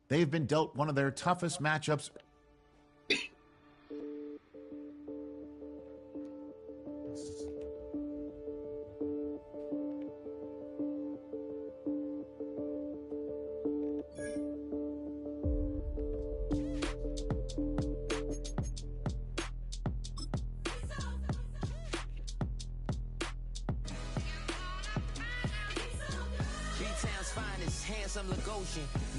They've been dealt one of their toughest matchups.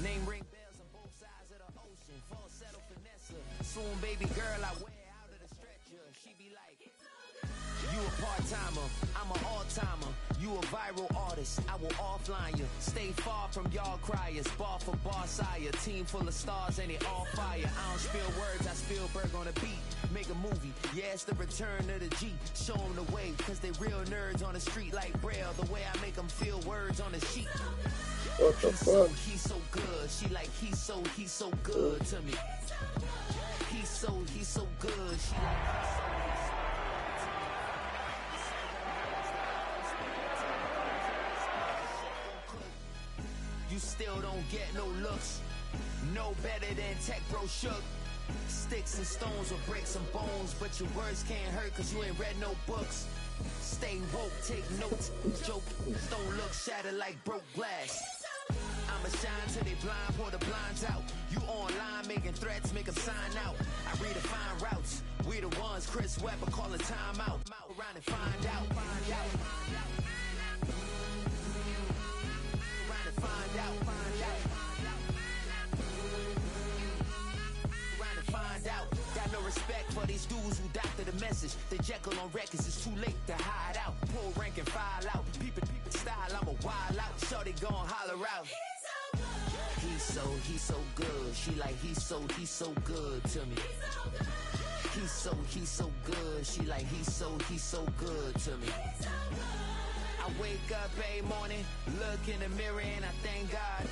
Name ring bells on both sides of the ocean. Falsetto finesse. Soon, baby girl, I wear out of the stretcher. She be like, you a part-timer, I'm an all-timer. You a viral artist, I will offline you. Stay far from y'all criers. Bar for bar sire. Team full of stars and they all fire. I don't spill words, I Spielberg on a beat. Make a movie, yeah, it's the return of the G. Show them the way, cause they real nerds on the street like Braille. The way I make them feel words on the sheet. What the fuck? He's so good. She like he's so good to me. He's so good. She like you still don't get no looks. No better than Tech Bro Shook. Sticks and stones will break some bones, but your words can't hurt cause you ain't read no books. Stay woke, take notes. Joke, don't look shattered like broke glass. I'ma shine till they blind, pour the blinds out. You online making threats, make them sign out. I redefine routes. We the ones Chris Webber calling time out. Around and find out. Got no respect for these dudes who doctor the message. The Jekyll on records, it's too late to hide out. Pull rank and file out. Peep it style, I'm a wild out. Shorty gon' holler out. He's so good. She like he's so good to me. He's so good. She like he's so good to me. I wake up every morning, look in the mirror and I thank God.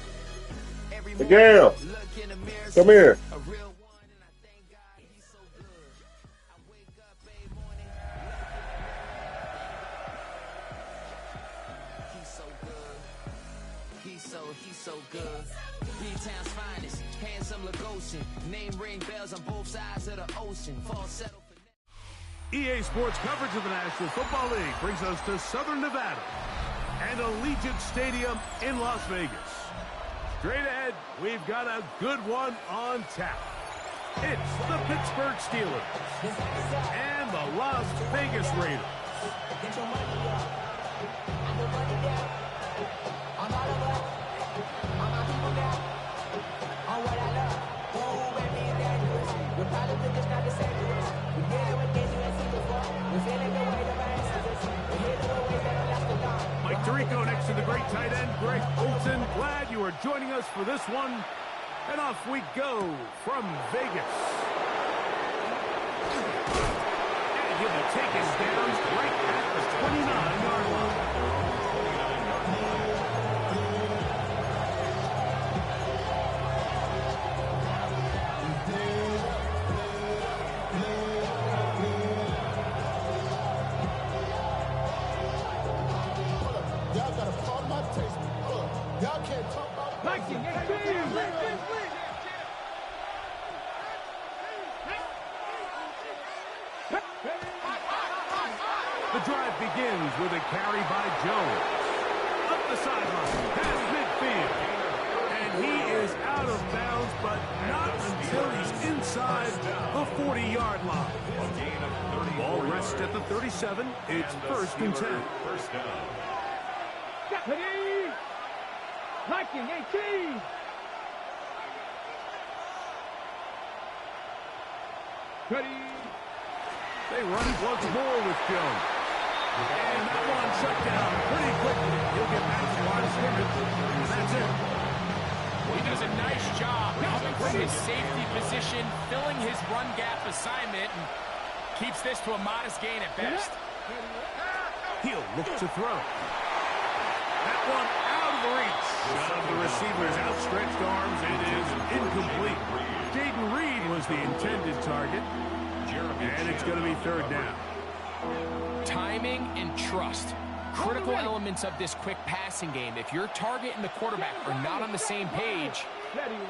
Every morning, Miguel, look in the mirror, come here. A real one and I thank God he's so good. I wake up every morning, he's so good. He's so good. B-Town's finest, handsome Lagosian. Name ring bells on both sides of the ocean. Falsetto. EA Sports coverage of the National Football League brings us to Southern Nevada and Allegiant Stadium in Las Vegas. Straight ahead, we've got a good one on tap. It's the Pittsburgh Steelers and the Las Vegas Raiders. Get your money up. I know money down. I'm all about. I'm my people now. On what I love. Ooh, baby, it's dangerous. We're probably with this, not the same to us. We're dealing with things you ain't seen before. We're feeling the weight of our ancestors. We're hitting the ways that don't last the long. Mike Tirico next to the great tight end, Greg Olson. Glad you are joining us for this one. And off we go from Vegas. And he'll be taken down right at the 29-yard line. Y'all gotta pardon my taste. Y'all can't talk about Viking, the drive begins with a carry by Jones. Up the sideline, past midfield. And he is out of bounds, but not until he's inside the 40-yard line. Ball rests at the 37. It's 1st and 10. Viking 18. They run it once more with Jones. And that one shut down pretty quickly. He'll get back to line of scrimmage. And that's it. He does a nice job coming from his safety position, filling his run gap assignment, and keeps this to a modest gain at best. He'll look to throw. That one out of the reach of the receiver's outstretched arms. It is incomplete. Jaden Reed was the intended target. And it's going to be 3rd down. Timing and trust. critical elements of this quick passing game. If your target and the quarterback are not on the same page,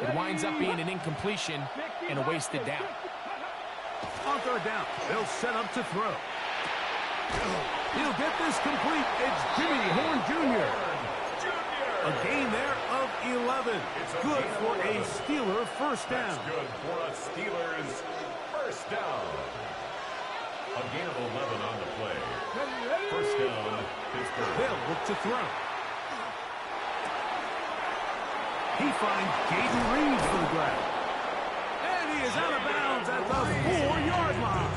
it winds up being an incompletion and a wasted down. On third down, they'll set up to throw. He'll get this complete. It's Jimmy Horn Jr. A gain there of 11. It's good for a Steeler first down. Good for a Steelers first down. A gain of 11 on the play. First down, Pittsburgh. They'll look to throw. He finds Jaden Reed for the grab. And he is out of bounds at the 4-yard line.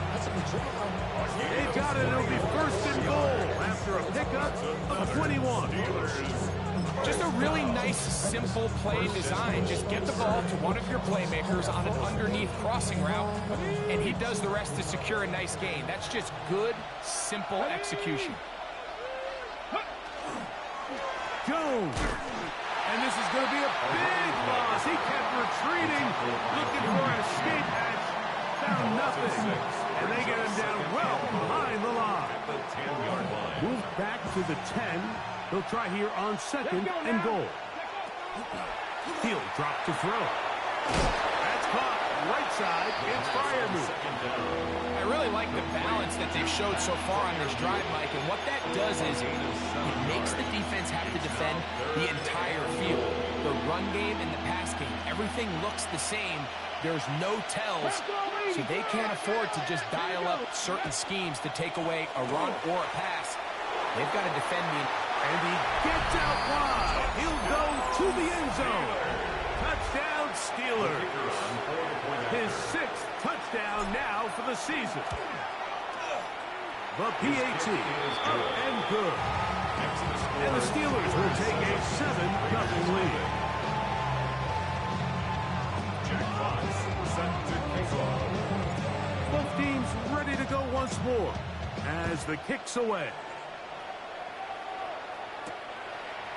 They've got it. It'll be first and goal after a pickup of 21. Just a really nice, simple play design. Just get the ball to one of your playmakers on an underneath crossing route, and he does the rest to secure a nice gain. That's just good, simple execution. Jones. And this is going to be a big loss. He kept retreating, looking for an escape hatch. Found nothing. And they get him down well behind the line. At the 10-yard line. Move back to the 10. They'll try here on second and goal. He'll drop to throw. That's caught. Right side. It's Freiermuth. I really like the balance that they've showed so far on this drive, Mike, and what that does is it makes the defense have to defend the entire field. The run game and the pass game, everything looks the same. There's no tells, so they can't afford to just dial up certain schemes to take away a run or a pass. They've got to defend the... And he gets out wide. He'll go to the end zone. Touchdown, Steelers. His 6th touchdown now for the season. The PAT up and good. And the Steelers will take a 7-0 lead. Jack Fox set to kick off. Both teams ready to go once more as the kick's away.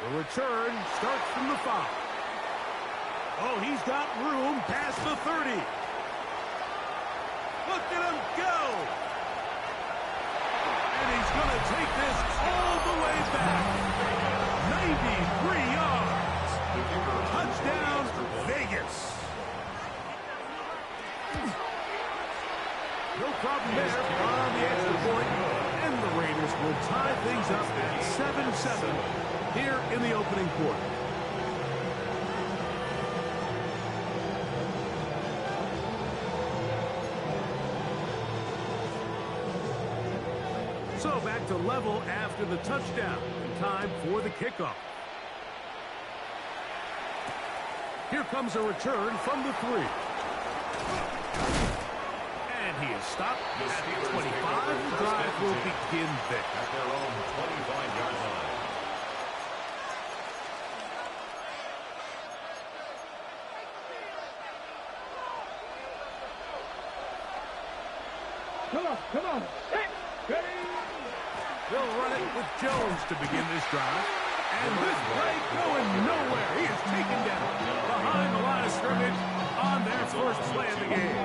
The return starts from the 5. Oh, he's got room past the 30. Look at him go. And he's going to take this all the way back. 93 yards. Touchdown, Vegas. No problem there on the extra point. And the Raiders will tie things up at 7-7 here in the opening quarter. So back to level after the touchdown. Time for the kickoff. Here comes a return from the 3. And he is stopped at 25. The drive will begin there. At their own 25-yard line. Come on. They'll run it with Jones to begin this drive. And this play going nowhere. He is taken down behind the line of scrimmage on their first play of the game.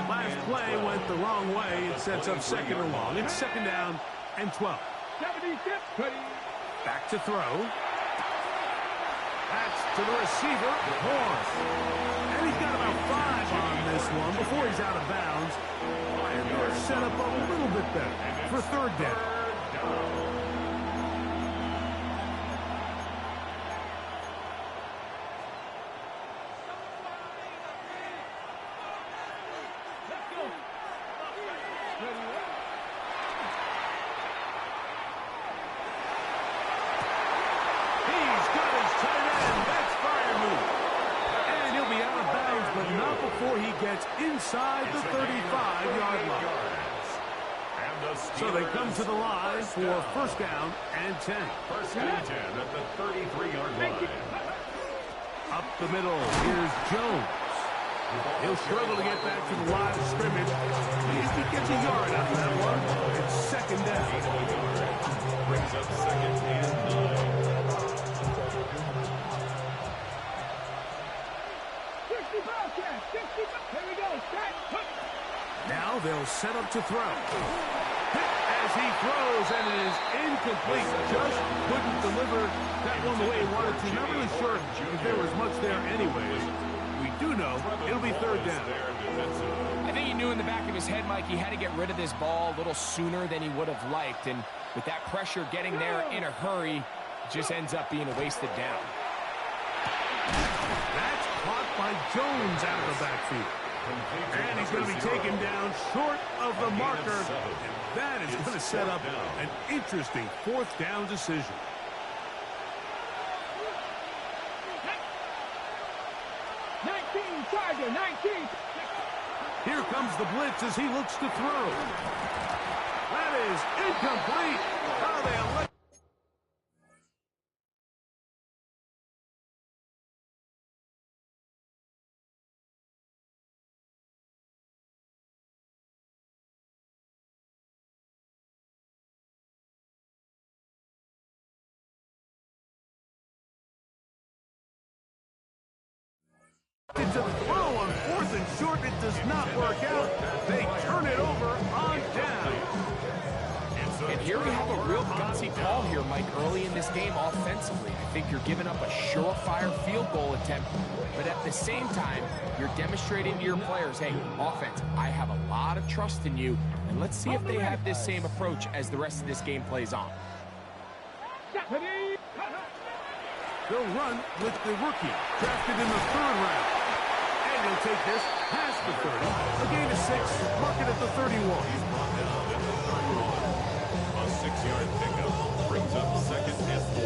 Last play went the wrong way. It sets up second and long. It's second down and 12. Back to throw. That's to the receiver, Horn. And he's got about 5 on this one before he's out of bounds. And they're set up a little bit better for third down. Before he gets inside the 35-yard line. So they come to the line for first down and 10. First and 10 at the 33-yard line. Up the middle, here's Jones. He'll struggle to get back to the line of scrimmage. If he gets a yard out of that one, it's second down. Brings up second and 9. Here we go. Now they'll set up to throw. Hit as as he throws, and it is incomplete. Just couldn't deliver that one the way he wanted to. Not really sure if there was much there anyways. We do know it'll be third down. I think he knew in the back of his head, Mike, he had to get rid of this ball a little sooner than he would have liked. And with that pressure getting there in a hurry, it just ends up being a wasted down. That's caught by Jones out of the backfield. And he's going to be taken down short of the marker. And that is going to set up an interesting fourth down decision. Charger, 19. Here comes the blitz as he looks to throw. That is incomplete. How they elect. Into the throw on fourth and short. It does not work out. They turn it over on down. And here we have a real gutsy call here, Mike, early in this game offensively. I think you're giving up a surefire field goal attempt, but at the same time, you're demonstrating to your players, hey, offense, I have a lot of trust in you, and let's see if they have this same approach as the rest of this game plays on. They'll run with the rookie, drafted in the third round. And he'll take this past the 30. A gain of 6, mark it at the 31. He's brought down at the 31. A 6-yard pickup brings up second and 4.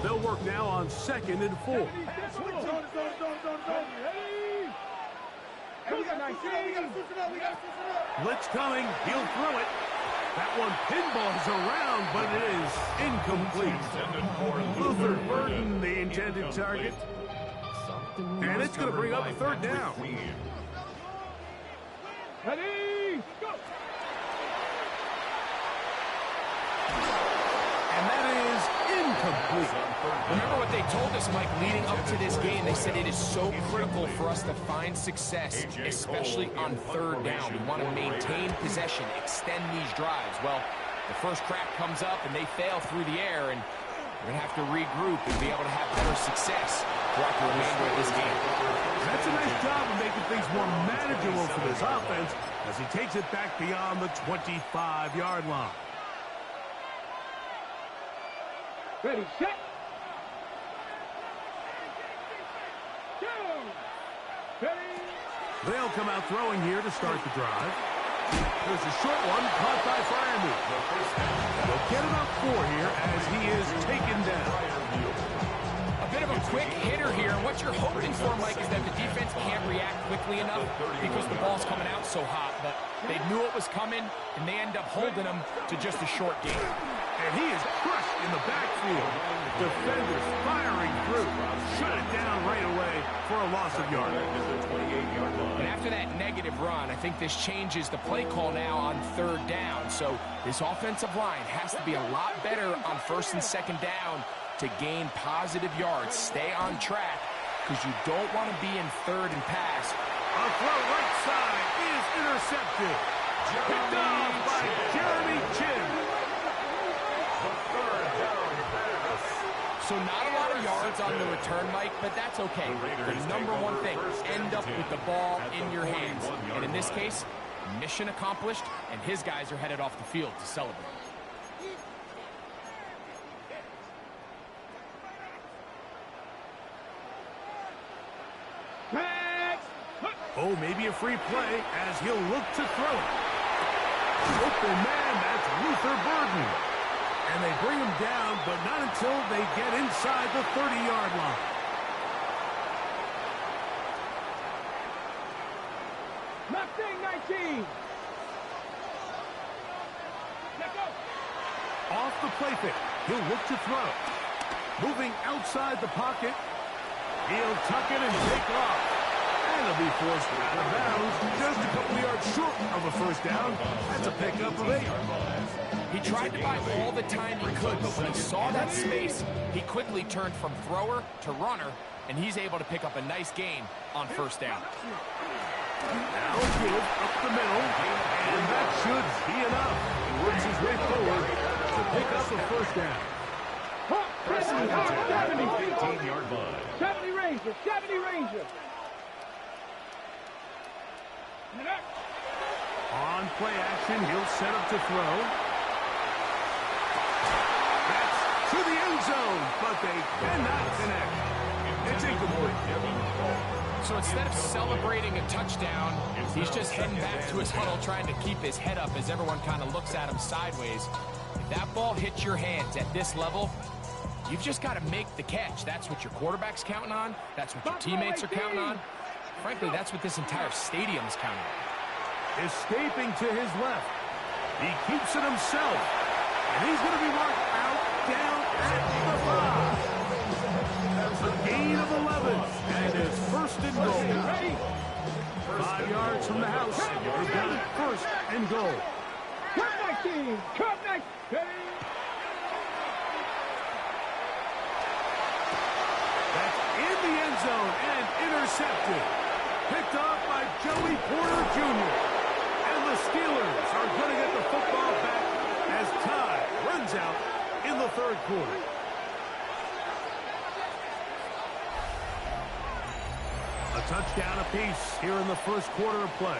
They'll work now on second and 4. Blitz coming, he'll throw it. That one pinballs around, but it is incomplete. Luther Burden, the intended target. And it's going to bring up a third down. Ready, go! And that is incomplete. Remember what they told us, Mike, leading up to this game. They said it is so critical for us to find success, especially on third down. We want to maintain possession, extend these drives. Well, the first crack comes up and they fail through the air, and we're going to have to regroup and be able to have better success throughout the remainder of this game. That's a nice job of making things more manageable for this offense as he takes it back beyond the 25-yard line. Ready, set. Go. Ready. They'll come out throwing here to start the drive. There's a short one caught by Firemouth. They'll get about 4 here as he is taken down. A bit of a quick hitter here. What you're hoping for, Mike, is that the defense can't react quickly enough because the ball's coming out so hot. But they knew it was coming, and they end up holding them to just a short game. And he is crushed in the backfield. Defenders firing through. Shut it down right away for a loss of yardage. And after that negative run, I think this changes the play call now on third down. So this offensive line has to be a lot better on first and second down to gain positive yards. Stay on track because you don't want to be in third and pass. A throw right side is intercepted. Picked off by Jeremy Chin. So not a lot of yards on the return, Mike, but that's okay. The number one thing, end up with the ball in your hands. And in this case, mission accomplished, and his guys are headed off the field to celebrate. Oh, maybe a free play as he'll look to throw it. Open man, that's Luther Burden. And they bring him down, but not until they get inside the 30-yard line. Mustang 19. Let go. Off the play fake, he'll look to throw. Moving outside the pocket, he'll tuck it and take off. And he'll be forced out of bounds, just a couple yards short of a first down. That's a pickup of 8. He tried to buy all the time he could, but when he saw that space, he quickly turned from thrower to runner, and he's able to pick up a nice gain on first down. Now give up the middle, and that should be enough. He works his way forward to pick up a first down. First and 10 at the 15-yard line. 70 Ranger, 70 Ranger. On play action, he'll set up to throw. That's to the end zone, but they cannot connect. It's incomplete. So instead of celebrating a touchdown, he's just heading back to his huddle trying to keep his head up as everyone kind of looks at him sideways. If that ball hits your hands at this level, you've just got to make the catch. That's what your quarterback's counting on. That's what your teammates are counting on. Frankly, that's what this entire stadium is counting on. Escaping to his left. He keeps it himself. And he's going to be marked out down at the 5. A gain of 11. And it's first and goal. 5 yards from the house. They've got it first and goal. Come back, team. Come back. That's in the end zone and intercepted. Picked off by Joey Porter Jr. And the Steelers are going to get the football back as time runs out in the third quarter. A touchdown apiece here in the first quarter of play.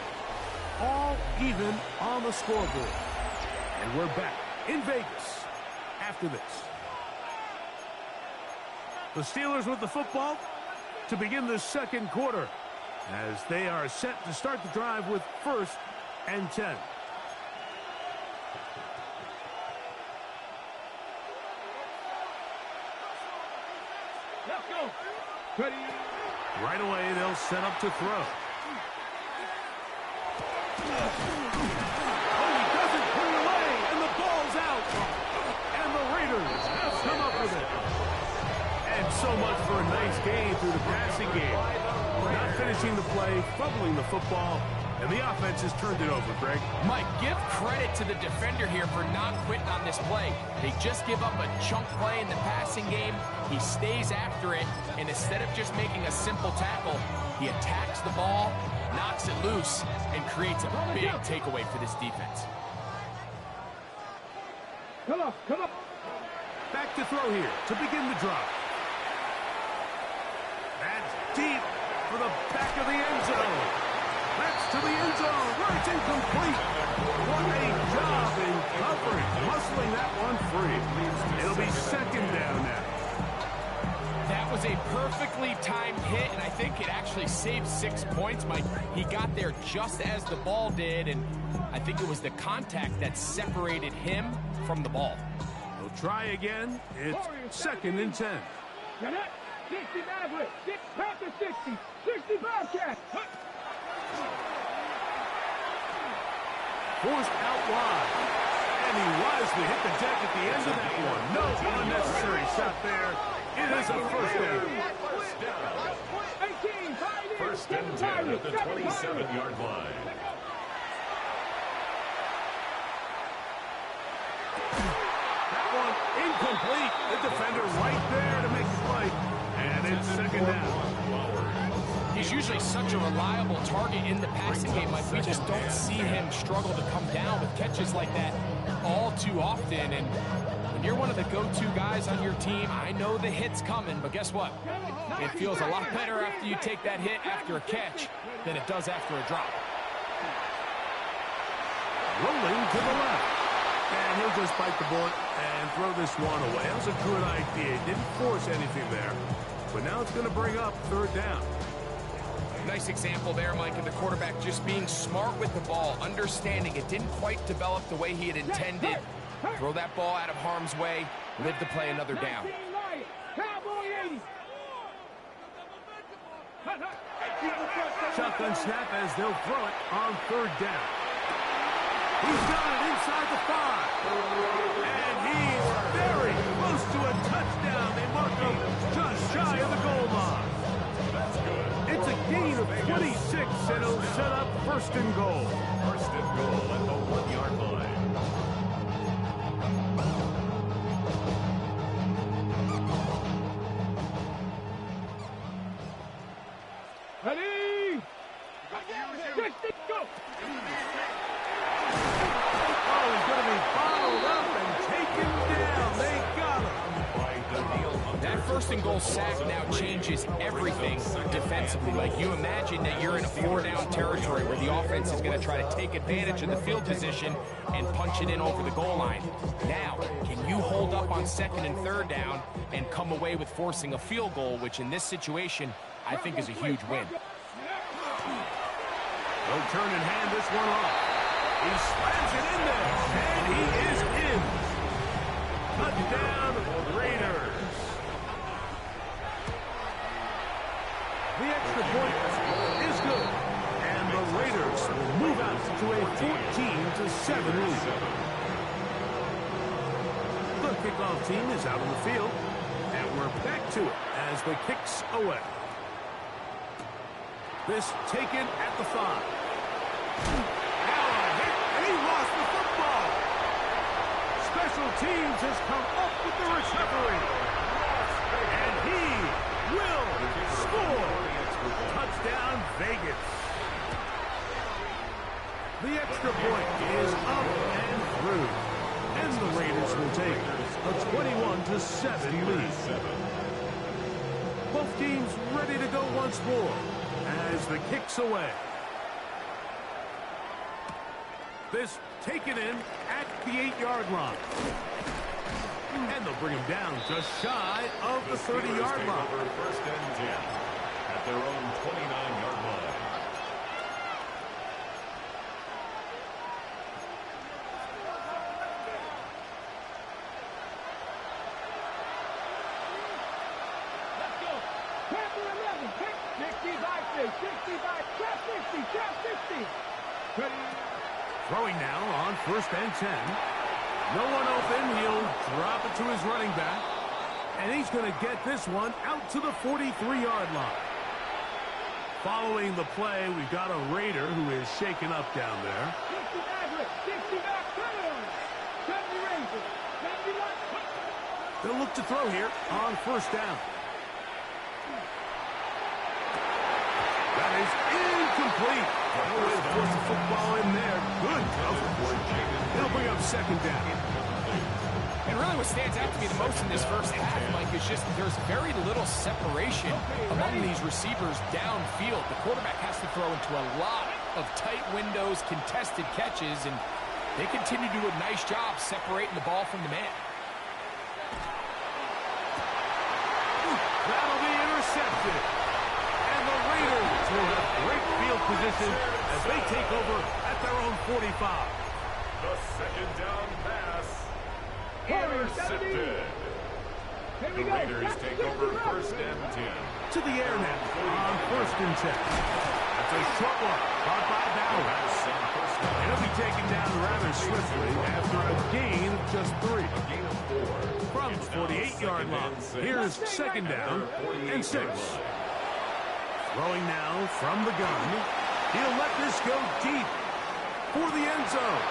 All even on the scoreboard. And we're back in Vegas after this. The Steelers with the football to begin the second quarter as they are set to start the drive with first and 10. Let's go. Ready. Right away, they'll set up to throw. Oh, he doesn't put it away, and the ball's out. And the Raiders have come up with it. And so much for a nice gain through the passing game. Not finishing the play, fumbling the football, and the offense has turned it over, Greg. Mike, give credit to the defender here for not quitting on this play. They just give up a chunk play in the passing game. He stays after it, and instead of just making a simple tackle, he attacks the ball, knocks it loose, and creates a big takeaway for this defense. Come on, come on. Back to throw here to begin the drive. That's deep for the back of the end zone. That's to the end zone where it's incomplete. What a job in covering, muscling that one free. It'll be second down now. That was a perfectly timed hit, and I think it actually saved 6 points, Mike. He got there just as the ball did, and I think it was the contact that separated him from the ball. They'll try again. It's second and 10. Get it. 60 Maverick. 6 Panther 60. 60 Bobcat. Forced out wide. And he wisely hit the deck at the end of that one. No unnecessary shot there. It is a first down. 18. First and 10 at the 27-yard line. That one incomplete. The defender right there to make the play. And it's second down. He's usually such a reliable target in the passing game, Mike. We just don't see him struggle to come down with catches like that all too often. And when you're one of the go-to guys on your team, I know the hit's coming, but guess what? It feels a lot better after you take that hit after a catch than it does after a drop. Rolling to the left. And he'll just bite the bullet and throw this one away. That was a good idea. Didn't force anything there. But now it's going to bring up third down. Nice example there, Mike, of the quarterback just being smart with the ball, understanding it didn't quite develop the way he had intended. Throw that ball out of harm's way, live to play another down. Shotgun snap as they'll throw it on third down. He's got it inside the 5. And he's very close to a touchdown. They mark him just shy of the goal line. It's a gain of 26, and it'll set up first and goal. First and goal at the 1-yard line. Ready? 60, go! Oh, he's going to be bottled up and taken down. They got him. That first and goal sack now changes everything defensively. Like, you imagine that you're in a 4-down territory where the offense is going to try to take advantage of the field position and punch it in over the goal line. Now, can you hold up on 2nd and 3rd down and come away with forcing a field goal, which in this situation, I think is a huge win. No turn and hand this one off. He slams it in there, and he is in. Touchdown, Raiders. The extra point is good, and the Raiders will move out to a 14-7 lead. The kickoff team is out on the field, and we're back to it as the kick's away. This taken at the 5. Now a hit, and he lost the football. Special teams has come up with the recovery. And he will score. Touchdown, Vegas. The extra point is up and through. And the Raiders will take a 21-7 lead. Both teams ready to go once more as the kick's away. This taken in at the 8-yard line. And they'll bring him down just shy of the 30-yard line. First and 10 at their own 29-yard line. Let's go. Panther 11, kick. 65, 65, trap 60, trap 60. Ready? Throwing now on 1st and 10. No one open. He'll drop it to his running back. And he's going to get this one out to the 43-yard line. Following the play, we've got a Raider who is shaken up down there. 60 Maverick, 60 back, 70 Rangers, 71. They'll look to throw here on 1st down. That is incomplete. No way to force the football in there. Good coverage. He'll bring up 2nd down. And really what stands out to me the most in this first half, Mike, is just there's very little separation among these receivers downfield. The quarterback has to throw into a lot of tight windows, contested catches, and they continue to do a nice job separating the ball from the man. That'll be intercepted. And the Raiders will have great field position as they take over at their own 45. The 2nd down pass. Intercepted. The Raiders take over 1st and 10. To the air now on 1st and 10. That's a short one caught by Bauer. He'll be taken down rather swiftly after a gain of just 3. A gain of 4. From the 48-yard line. Here's 2nd down and 6. Throwing now from the gun. He'll let this go deep for the end zone.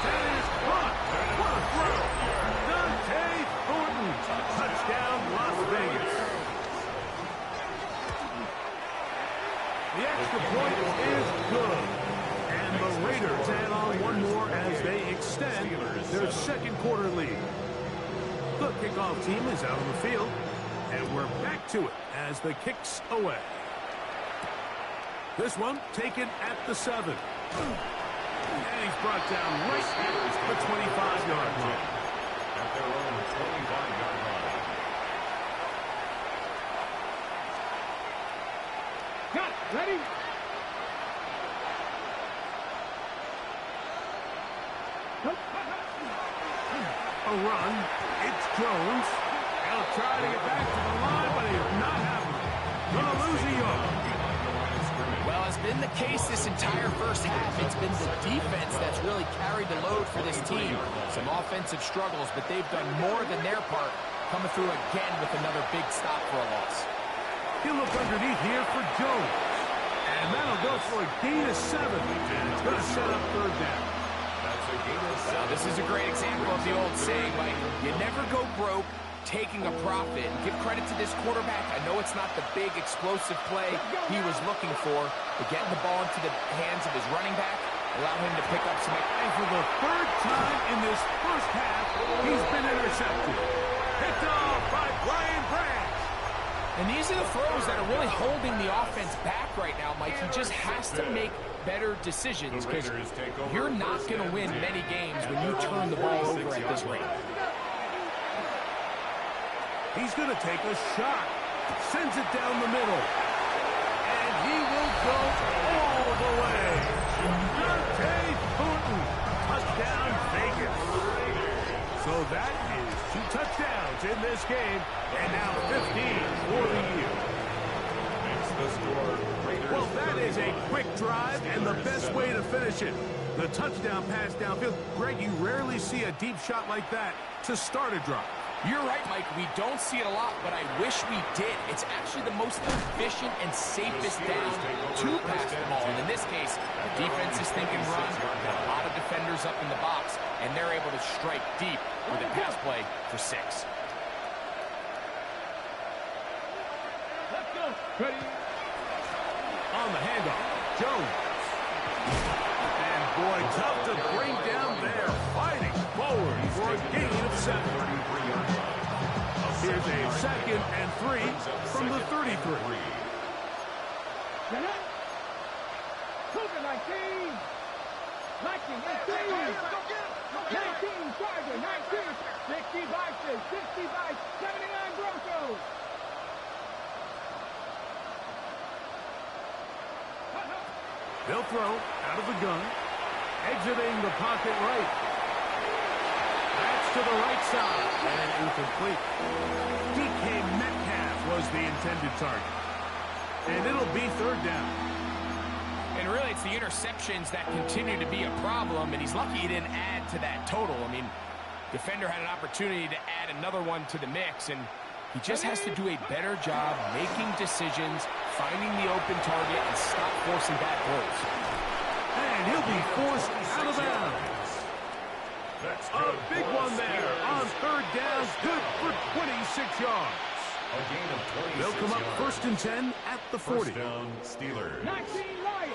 That is caught. What a throw. Dante Thornton. Touchdown, Las Vegas. The extra point is good. And the Raiders add on one more as they extend their 2nd quarter lead. The kickoff team is out on the field. And we're back to it as the kick's away. This one taken at the 7. And he's brought down right at the 25-yard line. At their own 25-yard line. Got it. Ready? A run. It's Jones. He'll try to get back to the line, but he's not having it. Gonna lose a yard. Well, it's been the case this entire first half. It's been the defense that's really carried the load for this team. Some offensive struggles, but they've done more than their part, coming through again with another big stop for a loss. He'll look underneath here for Jones. And that'll go for a gain of 7. And it's going to set up 3rd down. That's a gain of 7. Well, this is a great example of the old saying, Mike, you never go broke, taking a profit. And give credit to this quarterback. I know it's not the big explosive play he was looking for, but getting the ball into the hands of his running back allowed him to pick up some. And for the third time in this first half, he's been intercepted. Picked off by Brian Branch. And these are the throws that are really holding the offense back right now, Mike. He just has to make better decisions because you're not going to win many games when you turn the ball over at this rate. He's going to take a shot. Sends it down the middle. And he will go all the way. Dante Thornton. Touchdown, Vegas. So that is 2 touchdowns in this game. And now 15 for the year. Well, that is a quick drive and the best way to finish it. The touchdown pass downfield. Greg, you rarely see a deep shot like that to start a drive. You're right, Mike. We don't see it a lot, but I wish we did. It's actually the most efficient and safest down to pass the ball. And in this case, the defense is thinking run, got a lot of defenders up in the box, and they're able to strike deep with a pass play for 6. Let's go. Ready? On the handoff, Jones. And boy, tough to bring down there. Fighting forward for a gain of 7. Here's a 2nd and 3 from the 33. Cougar 19. 19, 19, Charger, 19. 60 by 6, 60 by 79 Broncos. They'll throw out of the gun. Exiting the pocket right. That's to the right side. And incomplete. DK Metcalf was the intended target. And it'll be 3rd down. And really, it's the interceptions that continue to be a problem, and he's lucky he didn't add to that total. I mean, defender had an opportunity to add another one to the mix, and he just has to do a better job making decisions, finding the open target, and stop forcing bad throws. And he'll be forced out of bounds. A big one there on 3rd down, good for 26 yards. They'll come up 1st and 10 at the 40. Down, Steelers. 19 Lions.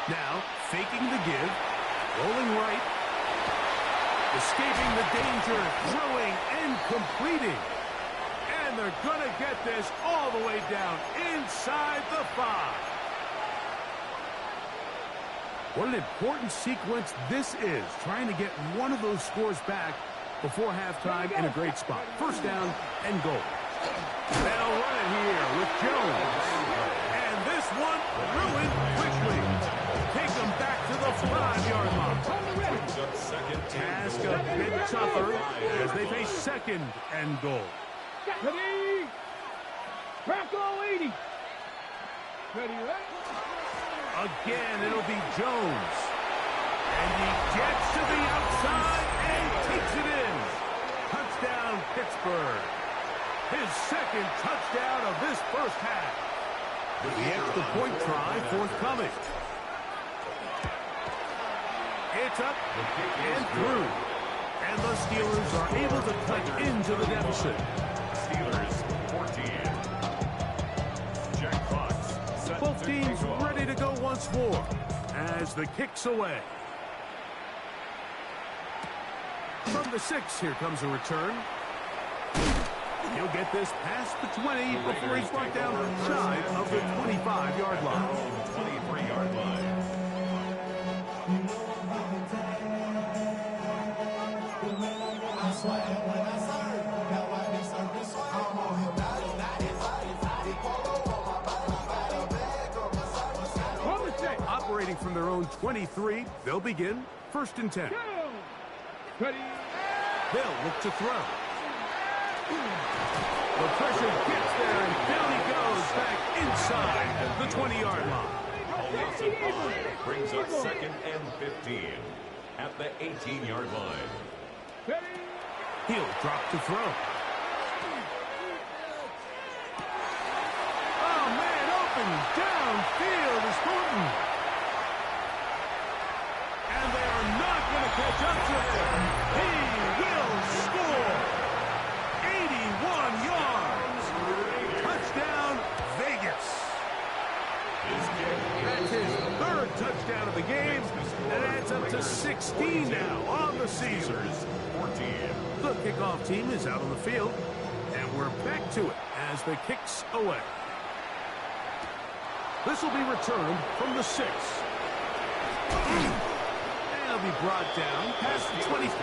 Now, faking the give, rolling right, escaping the danger, throwing and completing. And they're going to get this all the way down inside the 5. What an important sequence this is, trying to get one of those scores back before halftime in a great spot. 1st down and goal. They'll run it here with Jones. And this one ruined quickly. Take them back to the 5-yard line. Task a bit tougher as they face 2nd and goal. Ready? Bronco 80. Ready, right? Again, it'll be Jones. And he gets to the outside and takes it in. Touchdown, Pittsburgh. His 2nd touchdown of this first half. The extra point try forthcoming. It's up and through. And the Steelers are able to cut into the deficit. Steelers 14. Jack Fox. Both teams ready to go once more as the kick's away. From the 6, here comes a return. He'll get this past the 20 before he's brought down shy of the 25-yard line. 23-yard line. Operating from their own 23, they'll begin 1st and 10. Ready? They'll look to throw. The pressure gets there, and down he goes back inside the 20-yard line. Offensive line brings up 2nd and 15 at the 18-yard line. Ready? He'll drop to throw. Oh, man, open downfield is Thornton. And they are not going to catch up to him. He will 16 now on the season. 14. The kickoff team is out on the field, and we're back to it as the kick's away. This will be returned from the 6. And it'll be brought down past the 25.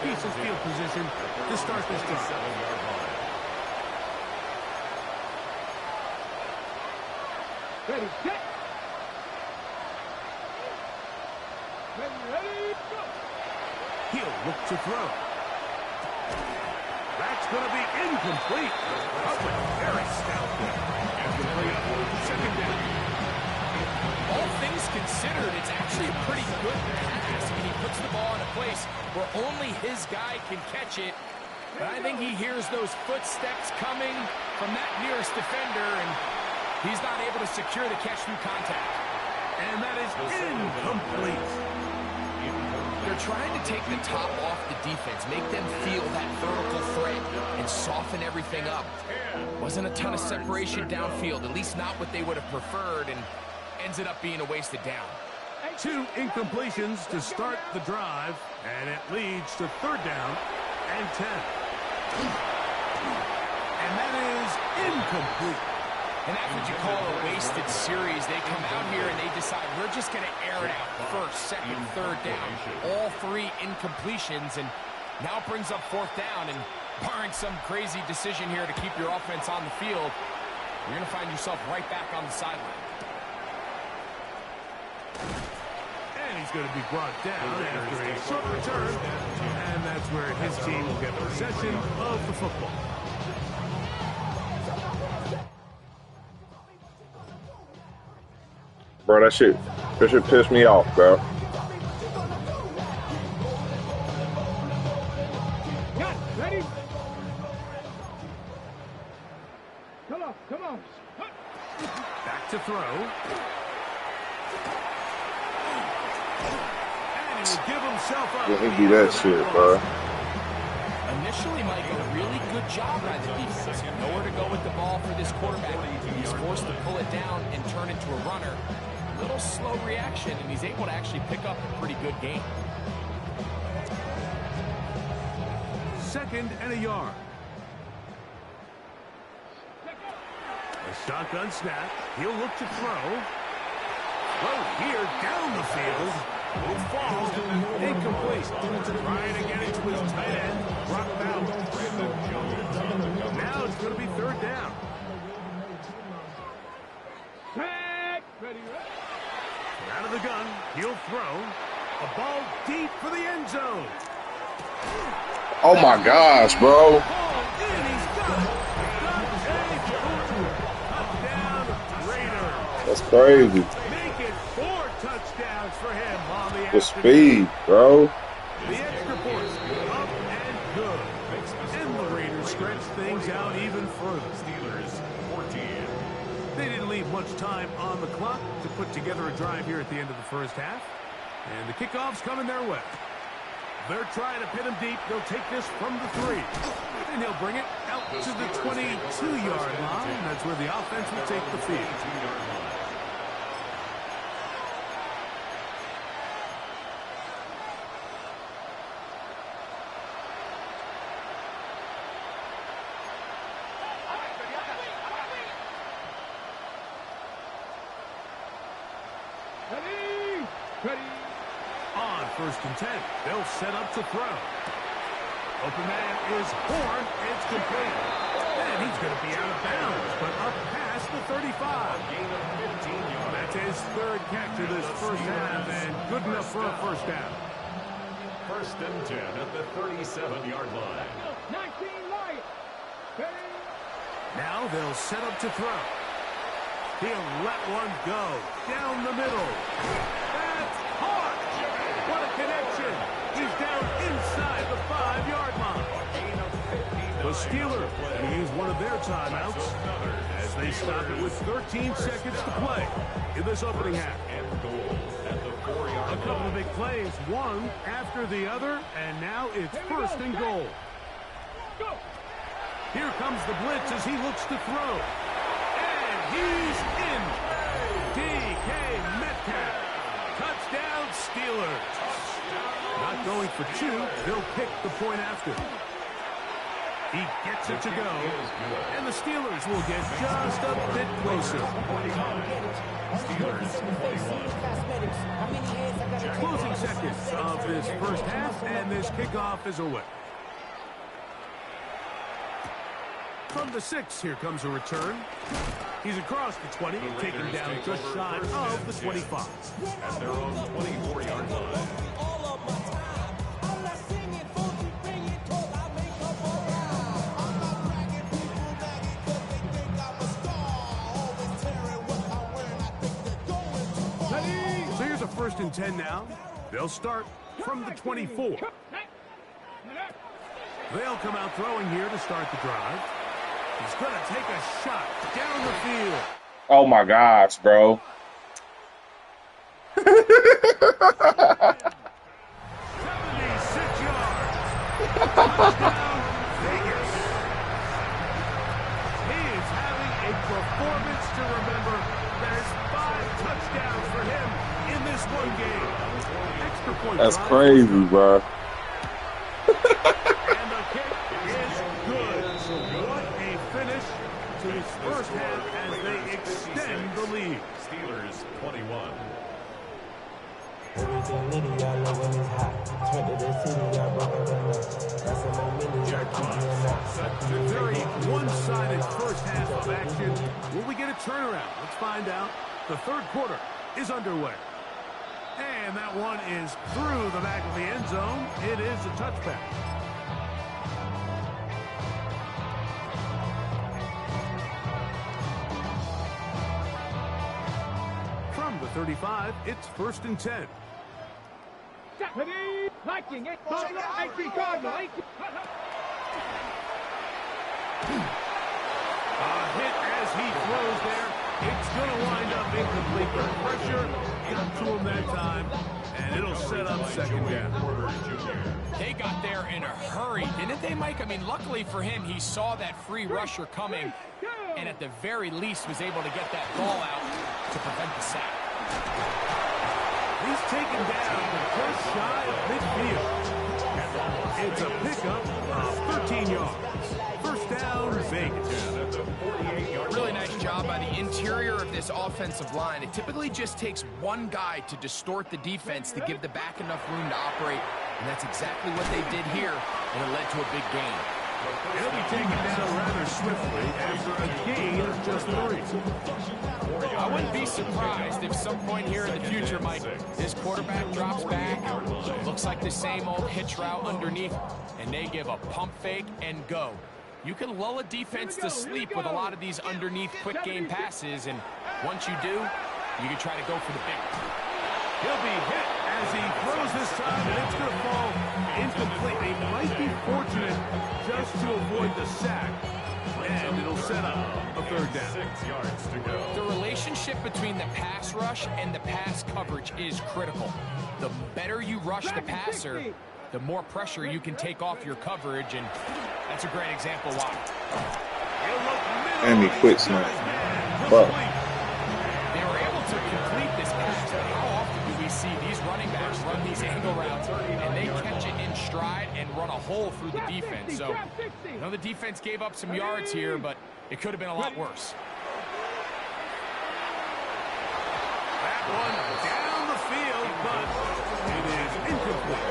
Decent field position to start this drive. Ready, set. Ready, go. He'll look to throw. That's going to be incomplete. Covered very stoutly. And the play up second down. All things considered, it's actually a pretty good pass. I mean, he puts the ball in a place where only his guy can catch it. But I think he hears those footsteps coming from that nearest defender, and he's not able to secure the catch through contact. And that is incomplete. They're trying to take the top off the defense, make them feel that vertical threat, and soften everything up. Wasn't a ton of separation downfield, at least not what they would have preferred, and ends it up being a wasted down. 2 incompletions to start the drive, and it leads to third down and 10. And that is incomplete. And that's what you call a wasted series. They come out here and they decide, we're just going to air it out first, second, third down. All 3 incompletions, and now brings up fourth down. And barring some crazy decision here to keep your offense on the field, you're going to find yourself right back on the sideline. And he's going to be brought down after a short return. And that's where his team will get possession of the football. Bro, that shit pissed me off, bro. Got it. Ready? Come on. Back to throw. And he will give himself up. Yeah, he do that shit, bro. Initially, Mike, a really good job by the defense. Nowhere to go with the ball for this quarterback. He's forced to pull it down and turn into a runner. Little slow reaction, and he's able to actually pick up a pretty good game. Second and a yard. A shotgun snap. He'll look to throw. Throw here down the field. It falls incomplete. Trying to get it to his tight end. Dropped out. Now it's going to be third down. Set. Ready. Out of the gun, he'll throw. A ball deep for the end zone. Oh my gosh, bro. Ball in, he's got it. Touchdown, Raiders. That's crazy. Make it 4 touchdowns for him on the The speed, bro. The extra point, up and good. And the Raiders stretch things out even further. Steelers 14. They didn't leave much time on the clock to put together a drive here at the end of the first half. And the kickoff's coming their way. They're trying to pin him deep. They'll take this from the 3. And he'll bring it out to the 22-yard line. That's where the offense will take the field. Ready. On first and 10, they'll set up to throw. Open man is Horn. It's complete. And he's going to be out of bounds, but up past the 35. Gain of 15 yards. That's his 3rd catch of this first half, and good enough for a first down. First and 10 at the 37-yard line. 19 Lions. Ready. Now they'll set up to throw. He'll let one go down the middle. That's hard. What a connection. He's down inside the 5-yard line. The Steelers will use one of their timeouts as they stop it with 13 seconds to play in this opening half. And goal at the 4-yard A couple of big plays, one after the other, and now it's first and goal. Go. Here comes the blitz as he looks to throw. And he's in. DK Metcalf. Touchdown Steelers. Not going for two. They'll pick the point after. He gets it to go. And the Steelers will get just a bit closer. Closing seconds of this first half, and this kickoff is away. From the 6, here comes a return. He's across the 20 and taken down just shy of the 25. At their own 24-yard line. So here's a 1st and 10 now. They'll start from the 24. They'll come out throwing here to start the drive. He's going to take a shot down the field. Oh my gosh, bro. 76 yards. Touchdown, Vegas. He is having a performance to remember. There's 5 touchdowns for him in this one game. Extra point. That's crazy, bro. And the kick is good. What a finish to his first half as they extend the lead. Steelers 21. Everything litty, y'all know when it's hot. Turn to the city, y'all broke it down. Got some more millions, y'all keep doing that. Very one-sided first half of action. Will we get a turnaround? Let's find out. The 3rd quarter is underway. And that one is through the back of the end zone. It is a touchback. From the 35, it's 1st and 10. Viking, 18 Cardinal, 18. A hit as he throws there. It's going to wind up incomplete, but pressure got to him that time, and it'll set up 2nd down. They got there in a hurry, didn't they, Mike? I mean, luckily for him, he saw that free rusher coming, and at the very least was able to get that ball out to prevent the sack. He's taken down just shy of midfield. It's a pickup of 13 yards. 1st down, Vegas. Really nice job by the interior of this offensive line. It typically just takes one guy to distort the defense to give the back enough room to operate, and that's exactly what they did here, and it led to a big gain. He'll be taken down rather swiftly after a gain of just 3. I wouldn't be surprised if some point here in the future, Mike, this quarterback drops back, looks like the same old hitch route underneath, and they give a pump fake and go. You can lull a defense to sleep with a lot of these underneath quick game passes, and once you do, you can try to go for the big one. He'll be hit as he throws this time, and it's going to fall incomplete. They might be fortunate just to avoid the sack, and it'll set up a 3rd down. 6 yards to go. The relationship between the pass rush and the pass coverage is critical. The better you rush the passer, the more pressure you can take off your coverage, and that's a great example why. And he quits now. But They were able to complete this pass, but how often do we see these running backs run these angle routes, and they catch it in stride and run a hole through the defense? So, I know the defense gave up some yards here, but it could have been a lot worse. That one down the field, but it is incomplete.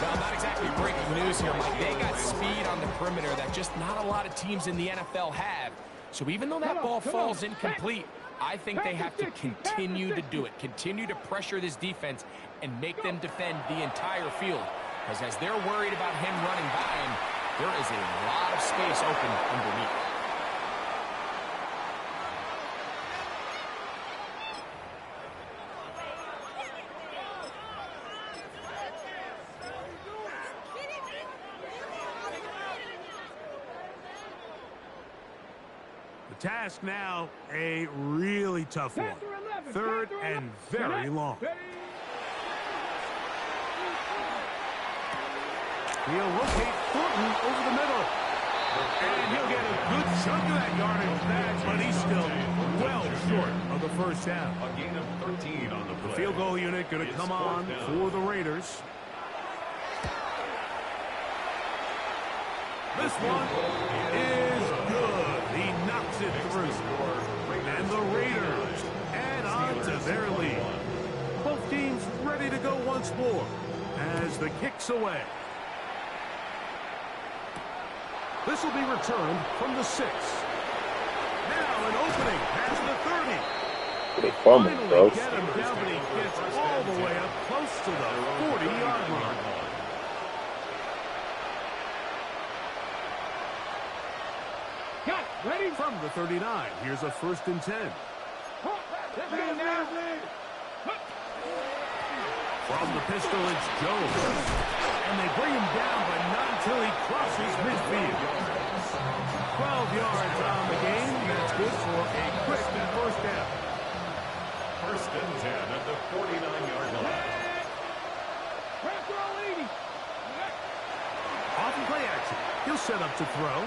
Well, not exactly breaking news here, Mike. They got speed on the perimeter that just not a lot of teams in the NFL have. So even though that ball falls incomplete, I think they have to continue to do it. Continue to pressure this defense and make them defend the entire field. Because as they're worried about him running by him, there is a lot of space open underneath. Task now, a really tough one. 3rd and very long. He'll locate Thornton over the middle. And he'll get a good chunk of that yardage back, but he's still well short of the first down. A gain of 13 on the play. The field goal unit going to come on for the Raiders. This one is good. He knocks it through. And the Raiders add on to their lead. Both teams ready to go once more as the kick's away. This will be returned from the 6. Now an opening past the 30. They fumble, bro. Get him down, but he gets all the way up close to the 40-yard line. Cut. Ready? From the 39, here's a 1st and 10. From the pistol, it's Jones. And they bring him down, but not until he crosses midfield. 12 yards on the game. That's good for a quick first down. 1st and 10 at the 49-yard line. Off and play action. He'll set up to throw.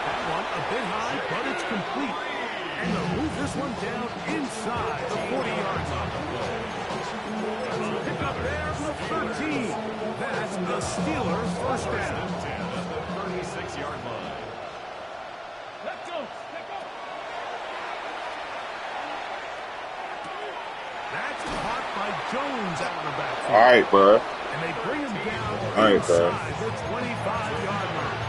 That one a bit high, but it's complete. And they'll move this one down inside the 40-yard line. Pick up there for 13. That's the Steelers' first down. 10 at the 36-yard line. Let's go. Let's go. That's caught by Jones out of the backfield. All right, bro. And they bring him down All right, bro. inside the 25-yard line.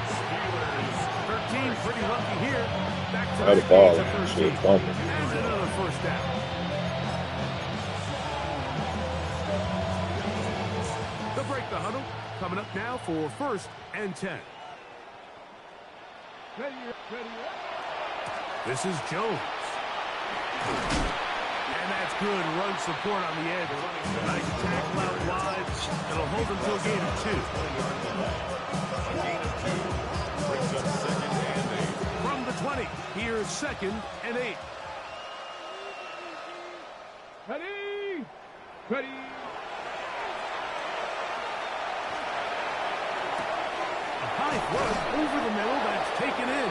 13 pretty lucky here. Back to Had the the ball. stage of Shit, 13. fumble. And another first down. They'll break the huddle. Coming up now for 1st and 10. Ready. This is Jones. And that's good run support on the edge. Nice tackle out wide. It'll hold them to a gain of 2. Brings up 2nd and 8. From the 20, here's 2nd and 8. Ready. Ready. A high throw over the middle that's taken in.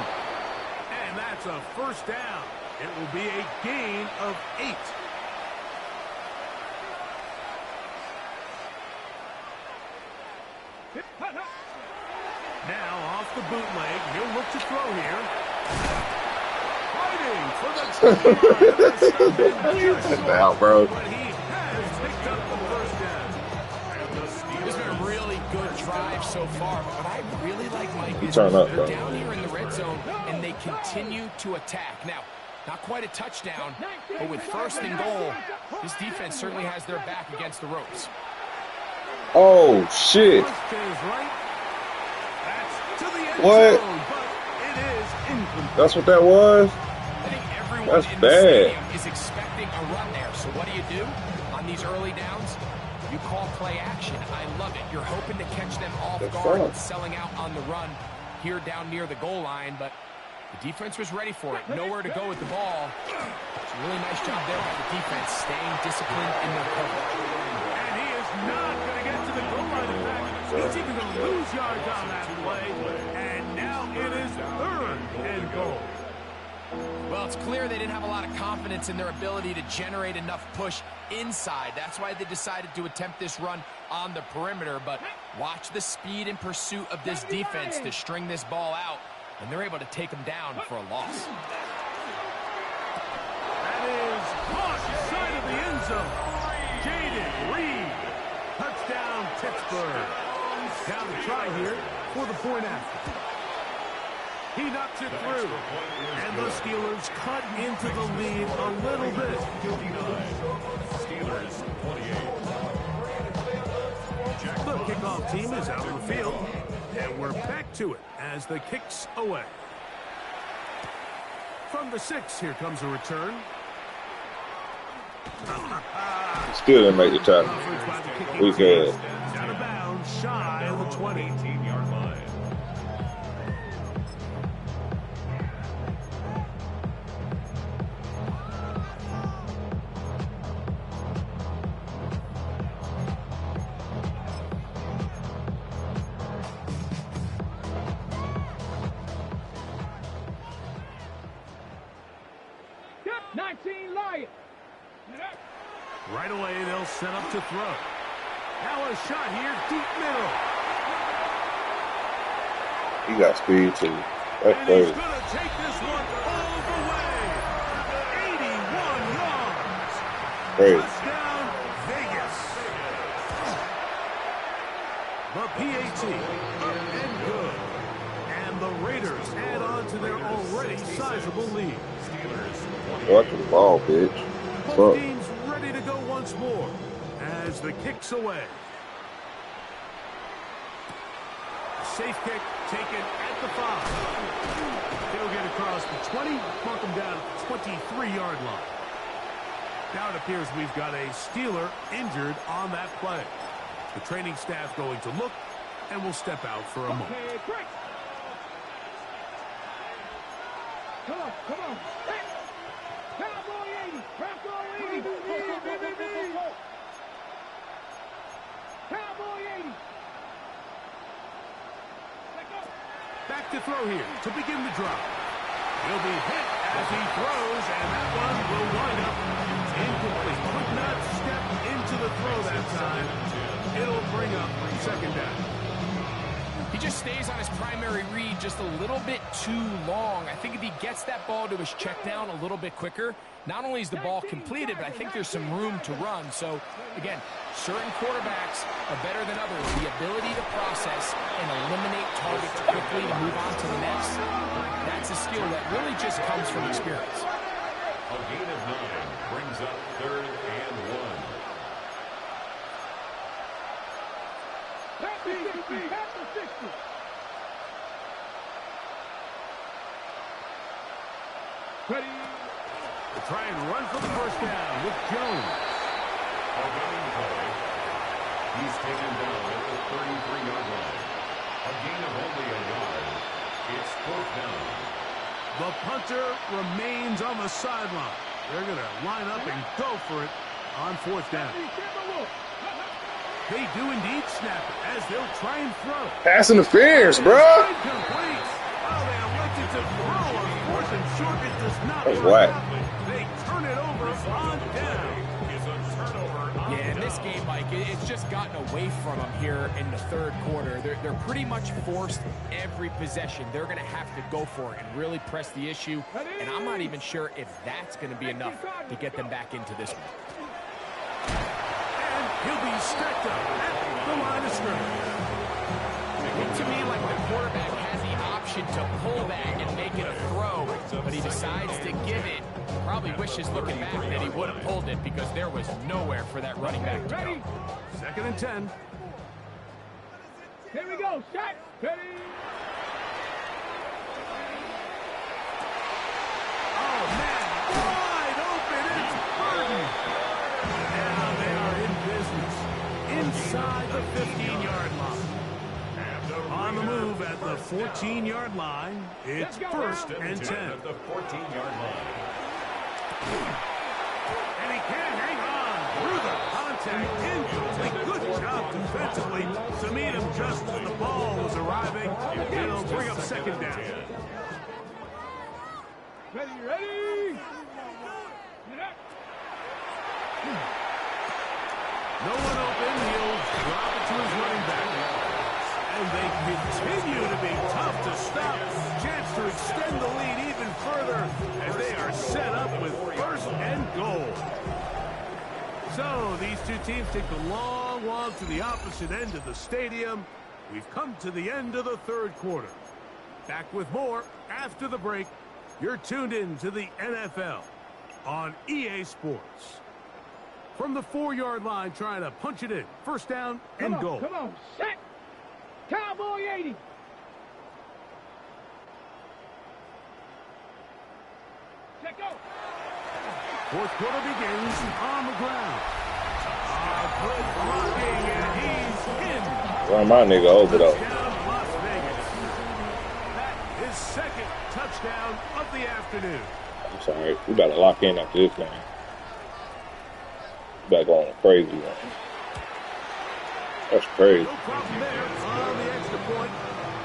And that's a first down. It will be a gain of 8. Now off the bootleg, he'll look to throw here. Fighting for the touchdown. Now, bro. But he has picked up the first down. This has been a really good drive so far, but what I really like, Mike, is Turn up, they're bro. down here in the red zone, and they continue to attack. Now, not quite a touchdown, but with 1st and goal, this defense certainly has their back against the ropes. Oh, shit. First is right. That's to the end What? zone, but it is incomplete. That's what that was? I think everyone That's in the bad. stadium is expecting a run there. So what do? On these early downs, you call play action. I love it. You're hoping to catch them off That's guard fun. and selling out on the run here down near the goal line, but the defense was ready for it. Nowhere to go with the ball. It's a really nice job there by the defense, staying disciplined in their coverage. And he is not going to get to the goal line. In fact, he's even going to lose yards on that play. And now it is 3rd and goal. Well, it's clear they didn't have a lot of confidence in their ability to generate enough push inside. That's why they decided to attempt this run on the perimeter. But watch the speed and pursuit of this defense to string this ball out, and they're able to take them down for a loss. That is caught side of the end zone. Jaden Reed. Touchdown, Pittsburgh. Down to try here for the point after. He knocks it through. And the Steelers cut into the lead a little bit. 59. Steelers 28. The kickoff team is out on the field. And we're back to it as the kick's away. From the 6, here comes a return. Still didn't make the tackle. Coverage by the kicking We good. team. Out of bounds, shy of the 20. 18-yard line. 19 Lions. Right away, they'll set up to throw. Now a shot here, deep middle. He got speed too. That's And crazy. he's going to take this one all the way. 81 yards. Crazy. Touchdown, Vegas. The PAT, up and good. And the Raiders add on to their already sizable lead. Watch the ball, bitch. Both Fuck. teams ready to go once more as the kick's away. Safe kick taken at the 5. They'll get across the 20, mark them down at the 23-yard line. Now it appears we've got a Steeler injured on that play. The training staff going to look, and we'll step out for a moment. Okay, quick. Come on, come on. Hey. Cowboy 80. Cowboy 80. Cowboy 80. Back to throw here to begin the drive. He'll be hit as he throws, and that one will wind up incomplete. Could not step into the throw that time. It'll bring up second down. He just stays on his primary read just a little bit too long. I think if he gets that ball to his check down a little bit quicker, not only is the ball completed, but I think there's some room to run. So, again, certain quarterbacks are better than others. The ability to process and eliminate targets quickly to move on to the next, that's a skill that really just comes from experience. A gain of 9 brings up 3rd and 1. Back to 60. Back to 60. Ready. They'll try and run for the first down with Jones. A running play. He's taken down at the 33-yard line. A gain of only a yard. It's 4th down. The punter remains on the sideline. They're going to line up and go for it on 4th down. They do indeed snap it as they'll try and throw. Pass interference, bro. Incomplete. Oh, they elected to throw on 4th and short. It does not That's work whack. out. They turn it over on down. Is a turnover on Yeah, in the this game, Mike, it's just gotten away from them here in the 3rd quarter. They're pretty much forced every possession. They're going to have to go for it and really press the issue. And I'm not even sure if that's going to be enough to get them back into this one. And he'll be stacked up at the line of scrimmage. It looked to me like the quarterback has the option to pull that and make it a throw, but he decides to give it. Probably wishes looking back that he would have pulled it because there was nowhere for that running back to go. 2nd and 10. Here we go. Shot. Ready. Oh, man. Wide open. It's Burton. Now they are in business inside the 15-yard line. On the move at the 14-yard line, it's 1st and 10. at the 14-yard line. And he can't hang on through the contact. Incomplete. Good job defensively to meet him just as the ball was arriving. It'll bring up 2nd down. Ready, ready. No one open. He'll drop it to his running back. And they continue to be tough to stop. Chance to extend the lead even further as they are set up with 1st and goal. So these two teams take the long walk to the opposite end of the stadium. We've come to the end of the 3rd quarter. Back with more after the break. You're tuned in to the NFL on EA Sports. From the 4-yard line, trying to punch it in. 1st down and goal. Come on. Set. Cowboy 80. Check out. 4th quarter begins on the ground. Good blocking, and he's in. Run my nigga over though. Touchdown, Las Vegas. That is 2nd touchdown of the afternoon. I'm sorry. We better lock in after this, man. We better go on a crazy one. That's crazy. No problem there on the extra point.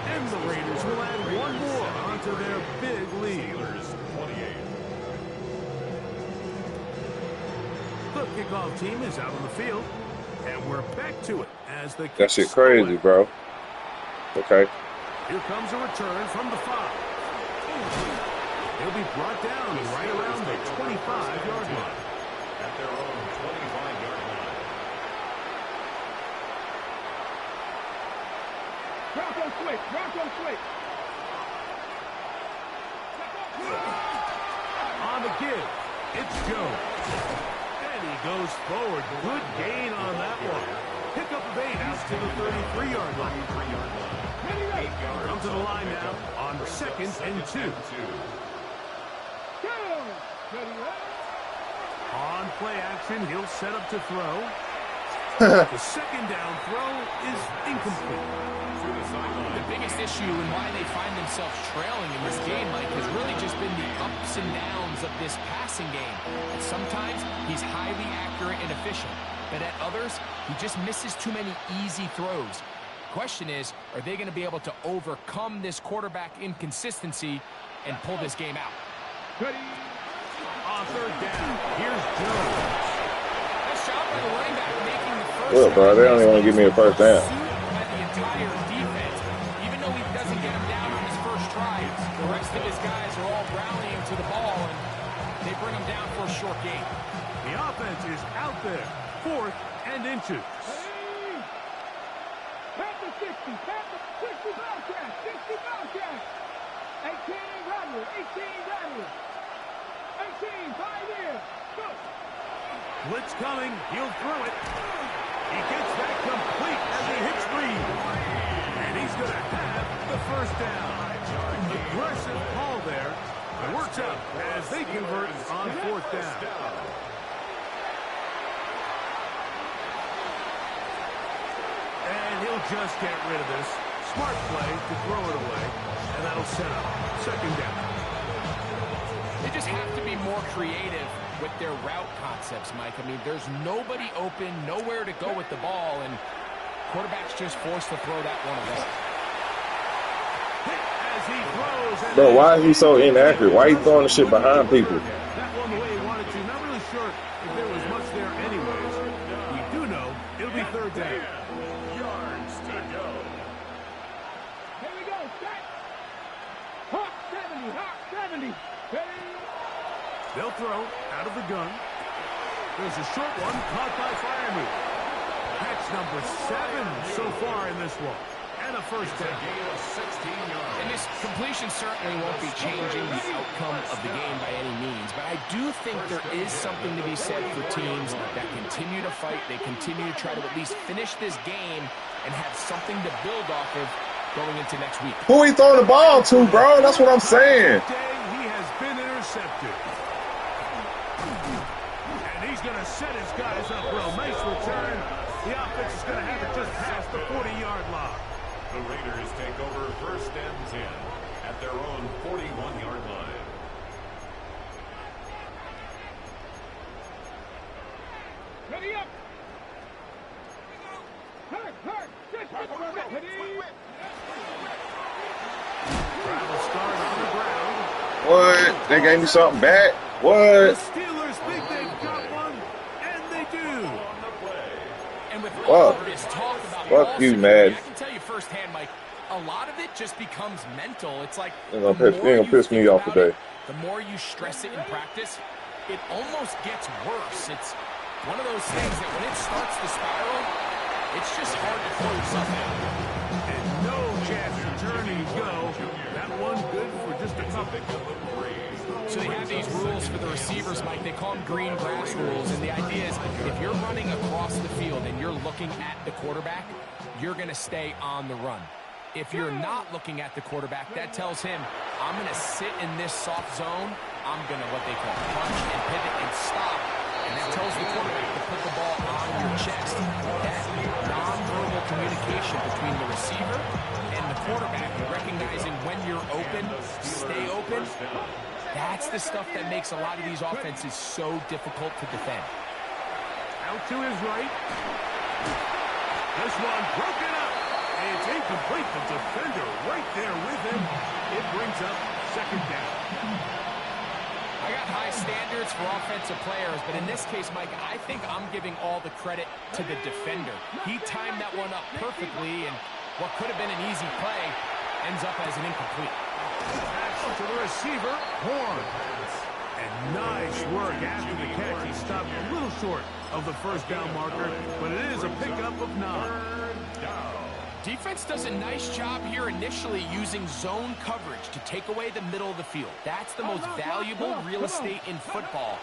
And the Raiders will add one more onto their big lead. Steelers 28. kickoff team is out on the field, and we're back to it as the That shit crazy, bro. Okay. Here comes a return from the 5. He'll be brought down right around the 25-yard line. At their own 25-yard line. Bronco switch. Bronco switch. On the give, it's Jones. And he goes forward. Good gain on that one. Pick up of 8 out to the 33-yard line. Come to the line now on 2nd and 2. On play action, he'll set up to throw. The second down throw is incomplete. The biggest issue and why they find themselves trailing in this game, Mike, has really just been the ups and downs of this passing game. And sometimes he's highly accurate and efficient, but at others, he just misses too many easy throws. Question is, are they going to be able to overcome this quarterback inconsistency and pull this game out? On 3rd down, here's Jones. Nice job by the running back making the first. Well, bro, they don't even want to give me a first down. By the entire defense, even though he doesn't get him down on his first try, the rest of his guys are all rallying to the ball, and they bring him down for a short gain. The offense is out there, 4th and inches. Pass the 60. Pass the 60 Bobcat. 60 Bobcat. 18 Rattler. 18 Rattler. 18, 5 years. Go. Blitz coming. He'll throw it. He gets that complete as he hits Reed. And he's going to have the first down. Aggressive call there. It works out as they convert on 4th down. And he'll just get rid of this. Smart play to throw it away. And that'll set up 2nd down. They just have to be more creative with their route concepts, Mike. I mean, there's nobody open, nowhere to go with the ball, and quarterback's just forced to throw that one away. As he throws, Bro, why is he so inaccurate? Why are you throwing the shit behind people? that one the way he wanted to. Not really sure if there was much there anyways. We do know it'll be 3rd down. Yards to go. Here we go. Set. Hawk 70. Hawk 70. Ready. They'll throw out of the gun. There's a short one caught by Firemouth. Catch number 7 so far in this one. And a first down. Gain of 16 yards. And this completion certainly won't be changing the outcome of the game by any means, but I do think there is something to be said for teams that continue to fight. They continue to try to at least finish this game and have something to build off of going into next week. Who he throwing the ball to, bro? That's what I'm saying. Today he has been intercepted. And he's going to set his guys up well. Nice return. The offense is going to have it just past the 40-yard line. The Raiders take over 1st and 10 at their own 41-yard line. Ready up. Hurt. Just ready. Travel start on the ground. What? They gave me something back? The What? Steelers think they've got one, and they do. And with all of this talk about ball Fuck you, security, man. I can tell you firsthand, Mike, a lot of it just becomes mental. It's like They're the gonna piss- more they're gonna you piss me think off about today. it, the more you stress it in practice, it almost gets worse. It's one of those things that when it starts to spiral, it's just hard to pull yourself out. And no chance to turn and go. That one good for just a couple. So they have these rules for the receivers, Mike. They call them green grass rules. And the idea is if you're running across the field and you're looking at the quarterback, you're going to stay on the run. If you're not looking at the quarterback, that tells him, I'm going to sit in this soft zone. I'm going to what they call punch and pivot and stop. And that tells the quarterback to put the ball on your chest. That nonverbal communication between the receiver and the quarterback, recognizing when you're open, stay open, that's the stuff that makes a lot of these offenses so difficult to defend. Out to his right. This one broken up. It's incomplete. The defender right there with him. It brings up 2nd down. I I got high standards for offensive players, but in this case, Mike, I think I'm giving all the credit to the defender. He timed that one up perfectly, and what could have been an easy play ends up as an incomplete. Pass to the receiver, Horn. And nice work after the catch. He stopped a little short of the first down marker, but it is a pickup of 9. Defense does a nice job here initially using zone coverage to take away the middle of the field. That's the most valuable real estate in football.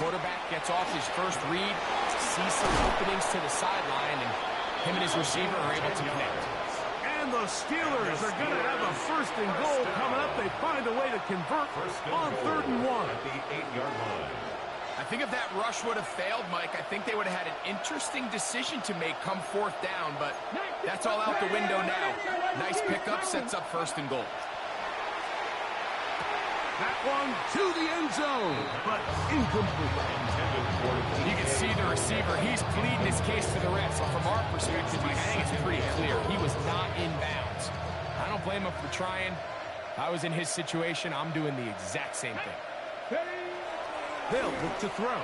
Quarterback gets off his first read, sees some openings to the sideline, and him and his receiver are able to connect. And the Steelers are going to have a 1st and goal coming up. They find a way to convert on 3rd and 1. At the 8-yard line. I think if that rush would have failed, Mike, I think they would have had an interesting decision to make come 4th down, but that's all out the window now. Nice pickup, sets up 1st and goal. That one to the end zone, but incomplete. You can see the receiver. He's pleading his case to the refs. So from our perspective, Mike, I think it's pretty clear. He was not in bounds. I don't blame him for trying. If I was in his situation, I'm doing the exact same thing. They'll look to throw.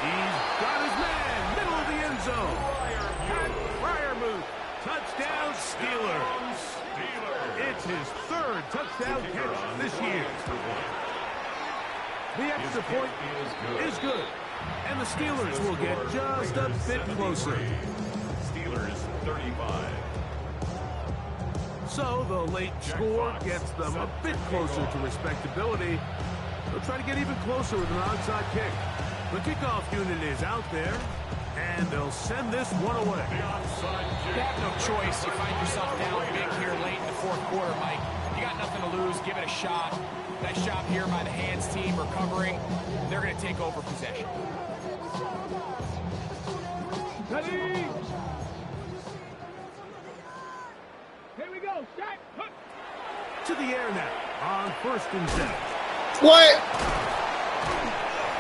He's got his man, middle of the end zone. Pat Freiermuth, touchdown Steelers. It's his 3rd touchdown catch this year. The extra point is good, and the Steelers will get just a bit closer. Steelers 35. So the late score gets them a bit closer to respectability. They'll try to get even closer with an onside kick. The kickoff unit is out there, and they'll send this one away. You have no choice. You find yourself down big here late in the 4th quarter, Mike. You got nothing to lose. Give it a shot. Nice job here by the hands team recovering. They're going to take over possession. Ready? Here we go. Shot. Hook. To the air now on 1st and 10. What?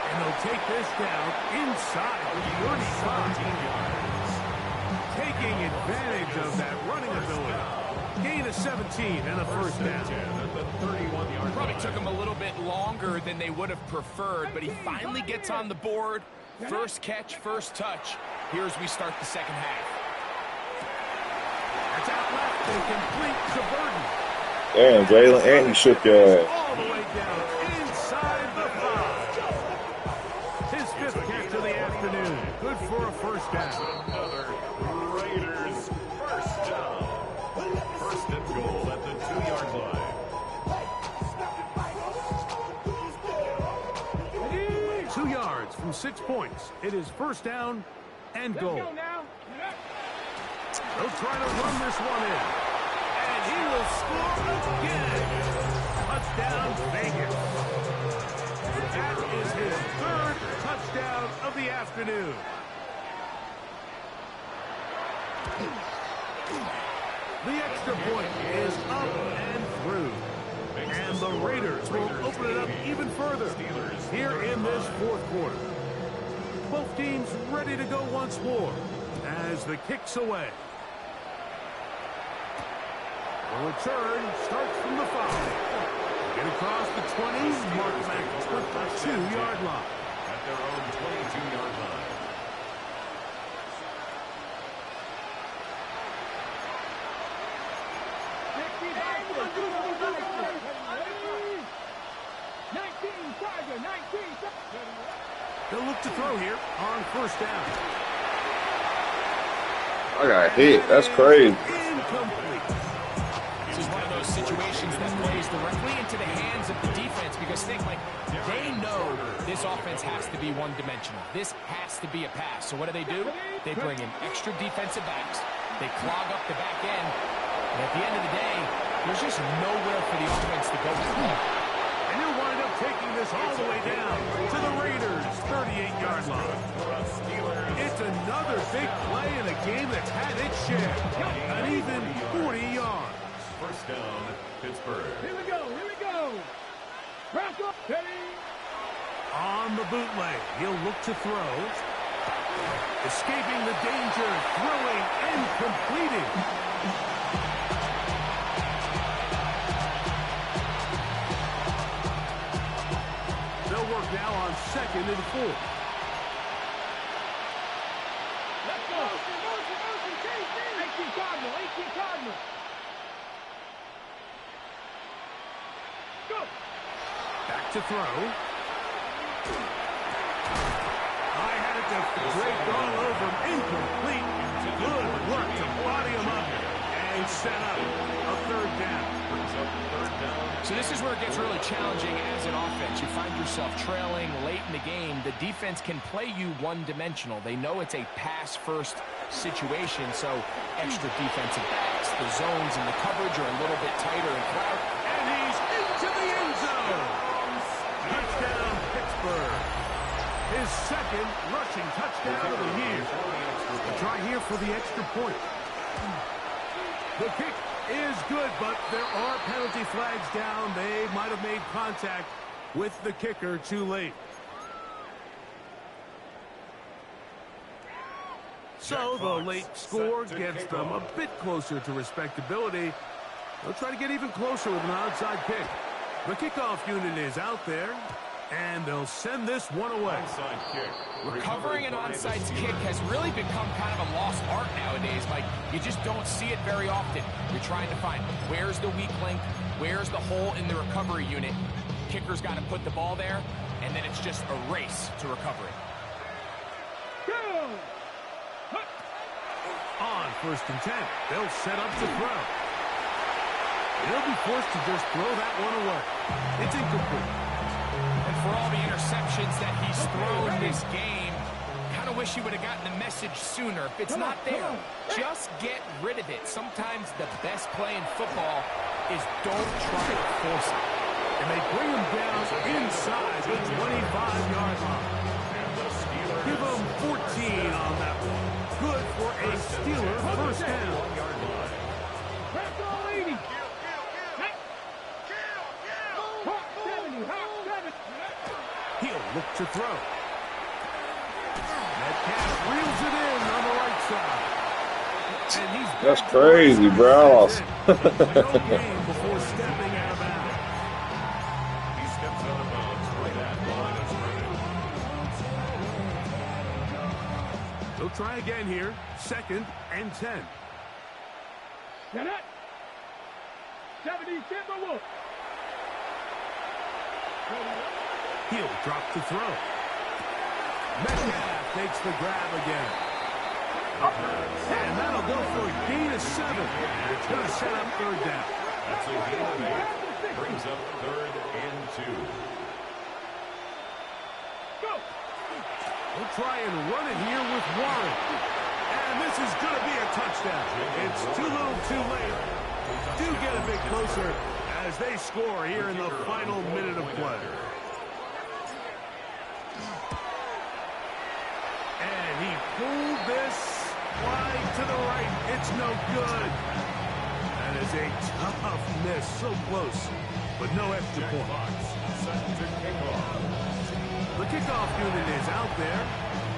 And they'll take this down inside the 35. Taking advantage of that running ability. Gain of 17 and a 1st down. Probably took him a little bit longer than they would have preferred, but he finally gets on the board. 1st catch, 1st touch. Here as we start the 2nd half. It's out left Damn, and complete to Burton. Jalen, and he shook your ass. All the way down inside the 5. His 5th catch of the afternoon. Good for a 1st down. Another Raiders 1st down. 1st and goal at the 2-yard line. 2 yards from 6 points. It is 1st down and goal. They'll try to run this one in. And he will score again. Touchdown, Vegas. That is his 3rd touchdown of the afternoon. The extra point is up and through. And the Raiders will open it up even further here in this 4th quarter. Both teams ready to go once more as the kick's away. The return starts from the 5. Get across the 20, mark back 22-yard line. At their own 22-yard line. They'll look to throw here on 1st down. I got hit. That's crazy. Incomplete. This is one of those situations that plays directly into the hands of the defense because they know this offense has to be one-dimensional. This has to be a pass. So what do? They bring in extra defensive backs. They clog up the back end. And at the end of the day, there's just nowhere for the offense to go from here. And he'll wind up taking this all the way down to the Raiders' 38-yard line. It's another big play in a game that's had its share. An even 40 yards. 1st down, Pittsburgh. Here we go. Here we go. Crack up. Ready? On the bootleg, he'll look to throw. Escaping the danger, throwing and completing. 2nd and 4. Let's go. Motion, 18 Cardinal, 18 Cardinal. Go. Back to throw. I had it to break all over him. Incomplete. Good work to body him up and set up a 3rd down. So this is where it gets really challenging as an offense. You find yourself trailing late in the game. The defense can play you one-dimensional. They know it's a pass-first situation, so extra defensive backs, the zones and the coverage are a little bit tighter and crowded. And he's into the end zone. Touchdown, Pittsburgh. His 2nd rushing touchdown of the year. Try here for the extra point. The kick is good, but there are penalty flags down. They might have made contact with the kicker too late. So the late score gets them a bit closer to respectability. They'll try to get even closer with an onside kick. The kickoff unit is out there, and they'll send this one away. Recovering an onside kick has really become kind of a lost art nowadays. Like, you just don't see it very often. You're trying to find where's the weak link, where's the hole in the recovery unit. Kicker's got to put the ball there, and then it's just a race to recovery. On 1st and 10, they'll set up to throw. They'll be forced to just throw that one away. It's incomplete. And for all the interceptions that he's thrown this game, kind of wish he would have gotten the message sooner. If it's not there, just get rid of it. Sometimes the best play in football is don't try to force it. And they bring him down inside the 25-yard line. Give him 14 on that one. Good for a Steeler 1st down. He'll look to throw. Metcalf reels it in on the right side. And he's That's crazy, bro. no game before stepping out of bounds. He steps out of bounds right at the line of scrimmage. They'll try again here. 2nd and 10. Get it. 70 Timberwolves. He'll drop to throw. Metcalf takes the grab again. And that'll go for a gain of 7. And it's going to set up 3rd down. That's a gain of 8. Brings up 3rd and 2. Go. We'll try and run it here with Warren. And this is going to be a touchdown. It's too little too late. Do get a bit closer as they score here in the final minute of play. And he pulled this wide to the right. It's no good. That is a tough miss. So close, but no extra point. Set to kick off. The kickoff unit is out there,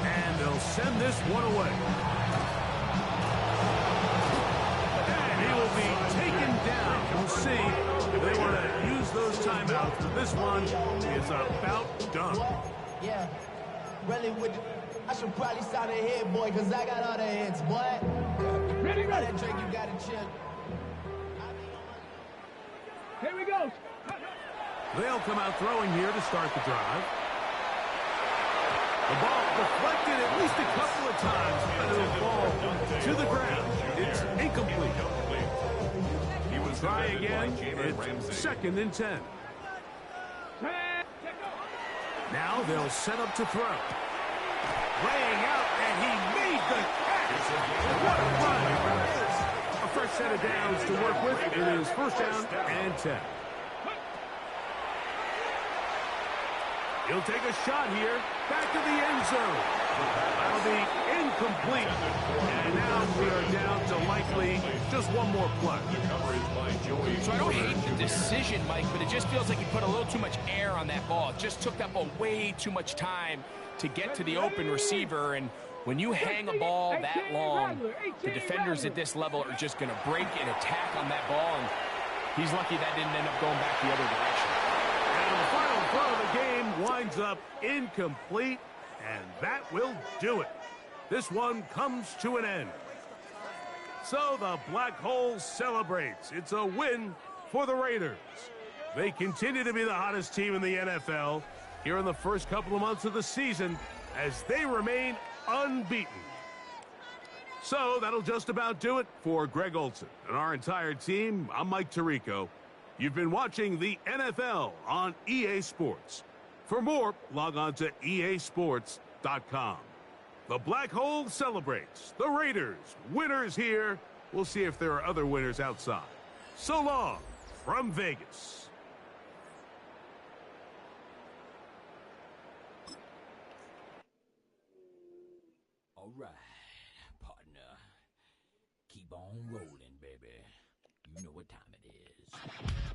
and they'll send this one away. And he will be taken down. We'll see if they want to use those timeouts, but this one is about done. Yeah, really would. I should probably sound a head, boy, because I got all the heads, boy. Ready, All ready. that drink you got to chill. Here we go. They'll come out throwing here to start the drive. The ball deflected at least a couple of times, but it'll fall to the ground. It's incomplete. He was Try defended by again. Jalen It's Ramsey. 2nd and 10. Now they'll set up to throw. Laying out, and he made the catch. What a run. A fresh set of downs to work with. It is 1st down and 10. He'll take a shot here. Back to the end zone. That'll be incomplete. And now we are down to likely just one more play. So I don't hate the decision, Mike, but it just feels like he put a little too much air on that ball. It just took up way too much time to get to the open receiver. And when you hang a ball that long, the defenders at this level are just going to break and attack on that ball. And he's lucky that didn't end up going back the other direction. And the final fun of the game winds up incomplete, and that will do it. This one comes to an end. So the Black Hole celebrates. It's a win for the Raiders. They continue to be the hottest team in the NFL here in the first couple of months of the season as they remain unbeaten. So that'll just about do it for Greg Olson and our entire team. I'm Mike Tirico. You've been watching the NFL on EA Sports. For more, log on to easports.com. The Black Hole celebrates. The Raiders, winners here. We'll see if there are other winners outside. So long from Vegas. All right, partner. Keep on rolling, baby. You know what time it is.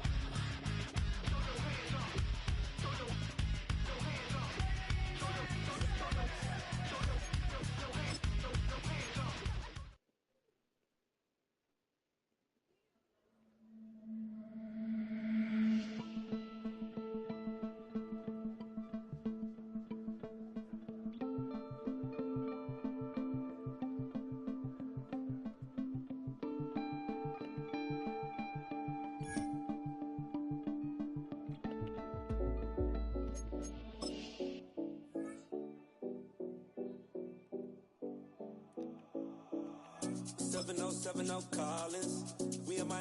Seven oh Collins. We in my